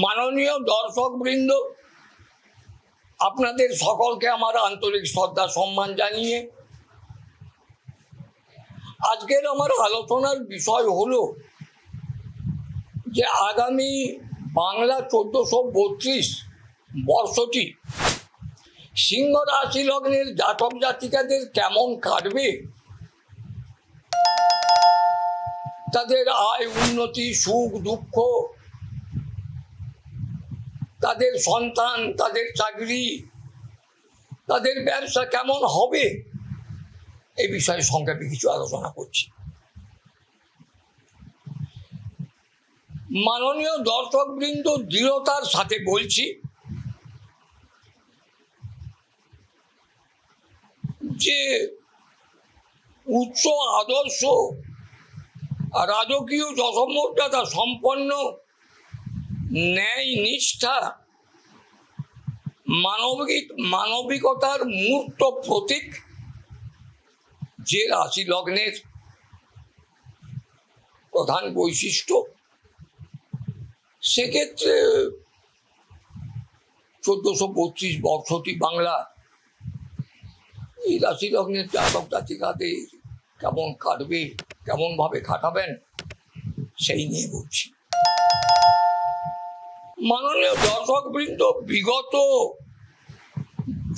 মাননীয় দর্শকবৃন্দ, আপনাদের সকলকে আমার আন্তরিক শ্রদ্ধা সম্মান জানিয়ে আজকের আমার আলোচনার বিষয় হলো যে আগামী বাংলা 1432 বর্ষটি সিংহ রাশি লগ্নের জাতক জাতিকাদের কেমন কাটবে, তাদের আয় উন্নতি, সুখ দুঃখ, তাদের সন্তান, তাদের চাকরি, তাদের ব্যবসা কেমন হবে, এই বিষয়ে সংক্ষেপে কিছু আলোচনা করছি। মাননীয় দর্শকবৃন্দ, দৃঢ়তার সাথে বলছি যে উচ্চ আদর্শ রাজকীয় যশমর্যাদা সম্পন্ন, ন্যায় নিষ্ঠা, মানবিকতার মূর্ত প্রতীক যে রাশি লগ্নের প্রধান বৈশিষ্ট্য, সেক্ষেত্রে 1432 বর্ষটি বাংলা এই রাশি লগ্নের জাতক জাতিকাদের কেমন কাটবে, কেমন ভাবে কাটাবেন, সেই নিয়ে বলছি। মাননীয় দর্শকবৃন্দ, বিগত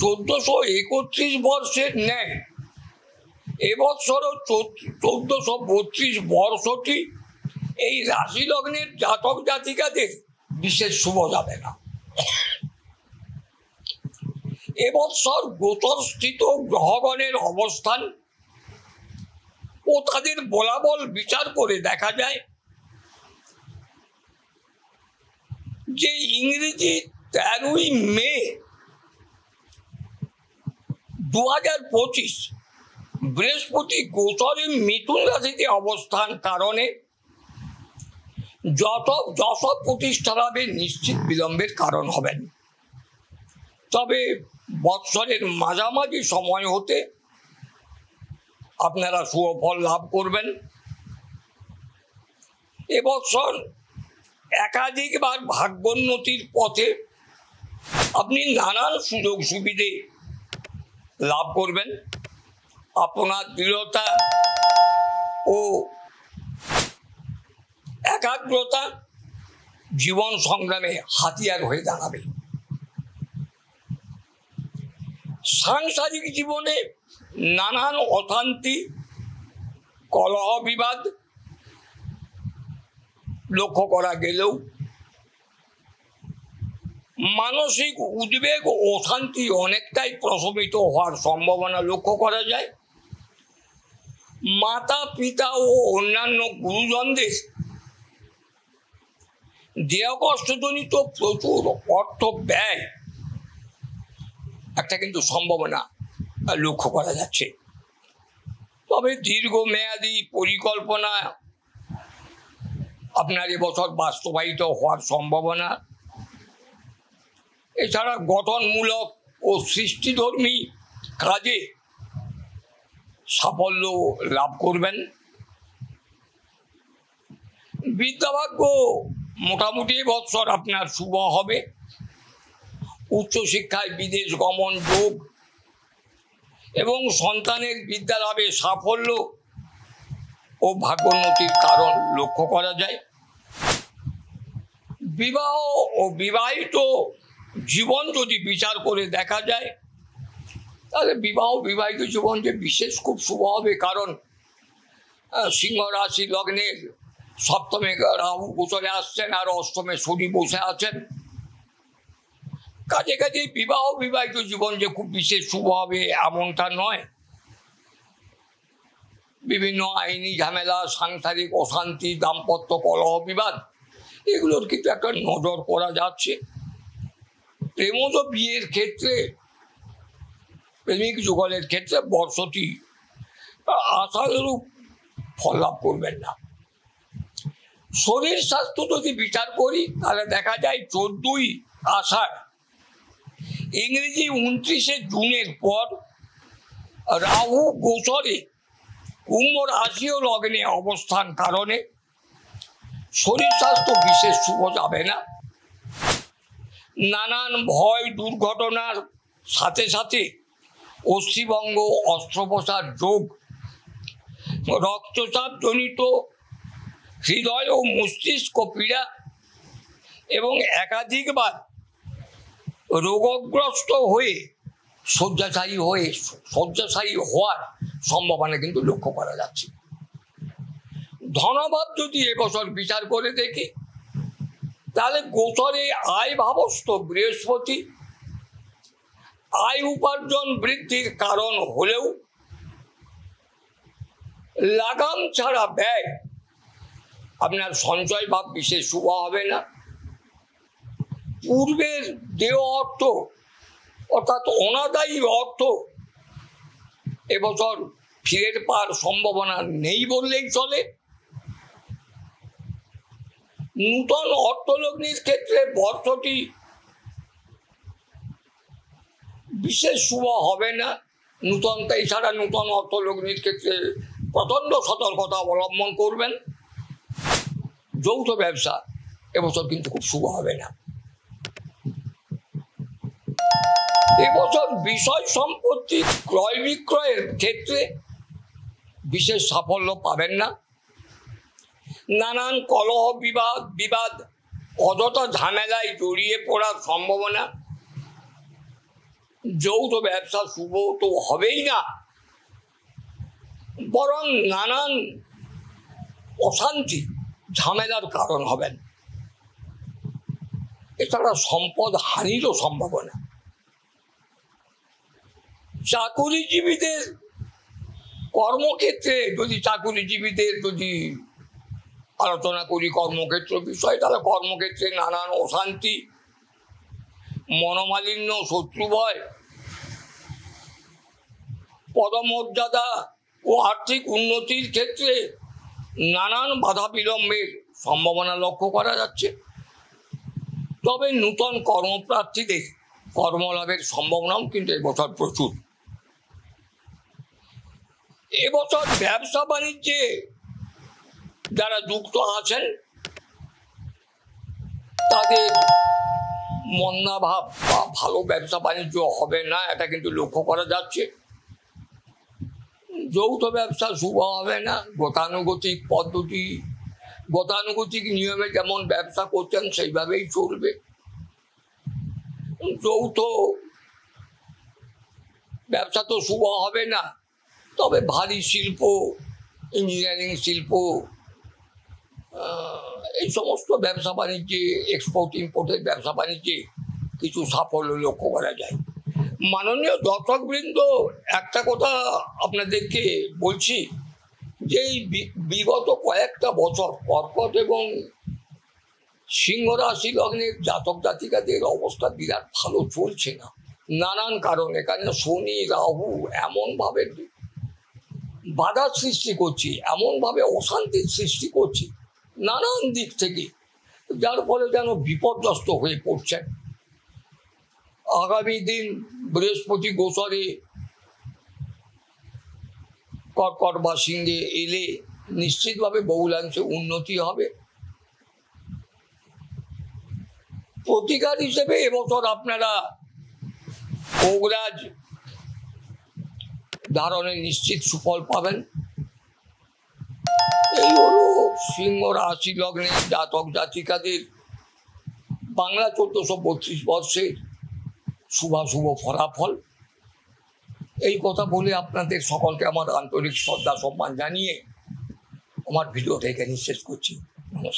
1431 বর্ষের ন্যায় এবছরও 1432 বর্ষটি এই রাশি লগ্নের জাতক জাতিকাদের বিশেষ শুভ যাবে না। এবছর গোচরস্থিত গ্রহগণের অবস্থান ও তাদের বলাবল বিচার করে দেখা যায় যে ইংরেজি 13ই মে 2025 বৃহস্পতি গোচরে মিথুন রাশিতে অবস্থান কারণে যশ প্রতিষ্ঠা লাভে নিশ্চিত বিলম্বের কারণ হবেন। তবে বৎসরের মাঝামাঝি সময় হতে আপনারা সুফল লাভ করবেন। এবছর একাধিকবার ভাগ্যোন্নতির পথে আপনি নানান সুযোগ সুবিধে লাভ করবেন। আপনার দৃঢ়তা ও একাগ্রতা জীবন সংগ্রামে হাতিয়ার হয়ে দাঁড়াবে। সাংসারিক জীবনে নানান অশান্তি, কলহ বিবাদ লক্ষ্য করা গেলেও মানসিক উদ্বেগ ও অশান্তি অনেকটাই প্রশমিত হওয়ার সম্ভাবনা লক্ষ্য করা যায়। মাতা পিতা ও অন্যান্য গুরুজনদের দেহকষ্টজনিত প্রচুর অর্থ ব্যয় একটা কিন্তু সম্ভাবনা লক্ষ্য করা যাচ্ছে। তবে দীর্ঘমেয়াদী পরিকল্পনা আপনার এবছর বাস্তবায়িত হওয়ার সম্ভাবনা, এছাড়া গঠনমূলক ও সৃষ্টিধর্মী কাজে সাফল্য লাভ করবেন। বিদ্যাভাগ্য মোটামুটি বৎসর আপনার শুভ হবে। উচ্চশিক্ষায় বিদেশ গমন যোগ এবং সন্তানের বিদ্যালাভে সাফল্য ও ভাগ্যোন্নতির কারণ লক্ষ্য করা যায়। বিবাহ ও বিবাহিত জীবন যদি বিচার করে দেখা যায়, তাহলে বিবাহিত জীবন যে বিশেষ খুব শুভ হবে, কারণ সিংহ রাশি লগ্নের সপ্তমে রাহু গোচরে আসছেন আর অষ্টমে শনি বসে আছেন। কাজে কাজে বিবাহিত জীবন যে খুব বিশেষ শুভ হবে এমনটা নয়। বিভিন্ন আইনি ঝামেলা, সাংসারিক অশান্তি, দাম্পত্য কলহ বিবাদ, এগুলোর কিন্তু একটা নজর করা যাচ্ছে। প্রেমজ বিয়ের ক্ষেত্রে, প্রেমিক যুগলের ক্ষেত্রে বর্ষটি আশানুরূপ ফল লাভ করবেন না। শরীর স্বাস্থ্য যদি বিচার করি, তাহলে দেখা যায় 14ই আষাঢ় ইংরেজি 29শে জুনের পর রাহু গোচরে কুম্ভ রাশি ও লগ্নে অবস্থান কারণে শরীর স্বাস্থ্য বিশেষ শুভ যাবে না। নানান ভয় দুর্ঘটনার সাথে সাথে অস্থিভঙ্গ, অস্ত্রোপচার যোগ, রক্তচাপজনিত হৃদয় ও মস্তিষ্ক পীড়া এবং একাধিকবার রোগগ্রস্ত হয়ে শয্যাশায়ী হওয়ার সম্ভাবনা কিন্তু লক্ষ্য করা যাচ্ছে। ধনভাব যদি এবছর বিচার করে দেখি, তাহলে গোচরে আয় ভাবস্থ বৃহস্পতি আয় উপার্জন বৃদ্ধির কারণ হলেও লাগাম ছাড়া ব্যয় আপনার সঞ্চয় ভাব বিশেষ শুভ হবে না। পূর্বের দেহ অর্থ অর্থাৎ অনাদায়ী অর্থ এবছর ফিরে পাওয়ার সম্ভাবনা নেই বললেই চলে। নূতন অর্থলগ্নির ক্ষেত্রে বর্ষটি বিশেষ শুভ হবে না। এছাড়া নূতন অর্থলগ্নির ক্ষেত্রে প্রচণ্ড সতর্কতা অবলম্বন করবেন। যৌথ ব্যবসা এবছর কিন্তু খুব শুভ হবে না। এবছর বিষয় সম্পত্তি ক্রয় বিক্রয়ের ক্ষেত্রে বিশেষ সাফল্য পাবেন না। নানান কলহ বিবাদ অযথা ঝামেলায় জড়িয়ে পড়ার সম্ভাবনা। যৌথ ব্যবসা শুভ তো হবেই না, বরং নানান অশান্তি ঝামেলার কারণ হবেন। এছাড়া সম্পদ হানিরও সম্ভাবনা। চাকুরিজীবীদের কর্মক্ষেত্রে যদি আলোচনা করি কর্মক্ষেত্র বিষয়, তাহলে কর্মক্ষেত্রে নানান অশান্তি, মনোমালিন্য, শত্রুভয়, পদমর্যাদা ও আর্থিক উন্নতির ক্ষেত্রে নানান বাধা বিলম্বের সম্ভাবনা লক্ষ্য করা যাচ্ছে। তবে নূতন কর্মপ্রার্থীদের কর্মলাভের সম্ভাবনাও কিন্তু এবছর প্রচুর। এবছর ব্যবসা বাণিজ্যে যারা যুক্ত আছেন তাদের মন্দাভাব বা ভালো ব্যবসা বাণিজ্য হবে না, এটা কিন্তু লক্ষ্য করা যাচ্ছে। যৌথ ব্যবসা শুভ হবে না। গতানুগতিক নিয়মে যেমন ব্যবসা করছেন সেইভাবেই চলবে। যৌথ ব্যবসা তো শুভ হবে না। তবে ভারী শিল্প, ইঞ্জিনিয়ারিং শিল্প, এই সমস্ত ব্যবসা বাণিজ্যে, এক্সপোর্ট ইম্পোর্টের ব্যবসা বাণিজ্যে কিছু সাফল্য লক্ষ্য করা যায়। মাননীয় দর্শকবৃন্দ, একটা কথা আপনাদেরকে বলছি যে এই বিগত কয়েকটা বছর কর্কট এবং সিংহ রাশি লগ্নের জাতক জাতিকাদের অবস্থা বিরাট ভালো চলছে না। নানান কারণে, কারণ শনি রাহু এমনভাবে বাধার সৃষ্টি করছে, এমনভাবে অশান্তির সৃষ্টি করছে নানান দিক থেকে, যার ফলে যেন বিপর্যস্ত হয়ে পড়ছেন। আগামী দিন বৃহস্পতি গোচরে কর্কট বা সিংহে এলে নিশ্চিতভাবে বহুলাংশে উন্নতি হবে। প্রতিকার হিসেবে এবছর আপনারা কোগরাজ ধারণে নিশ্চিত সুফল পাবেন। এই হলো সিংহ রাশি লগ্নের জাতক জাতিকাদের বাংলা 1432 বর্ষের শুভাশুভ ফলাফল। এই কথা বলে আপনাদের সকলকে আমার আন্তরিক শ্রদ্ধা সম্মান জানিয়ে আমার ভিডিওটা এখানে শেষ করছি।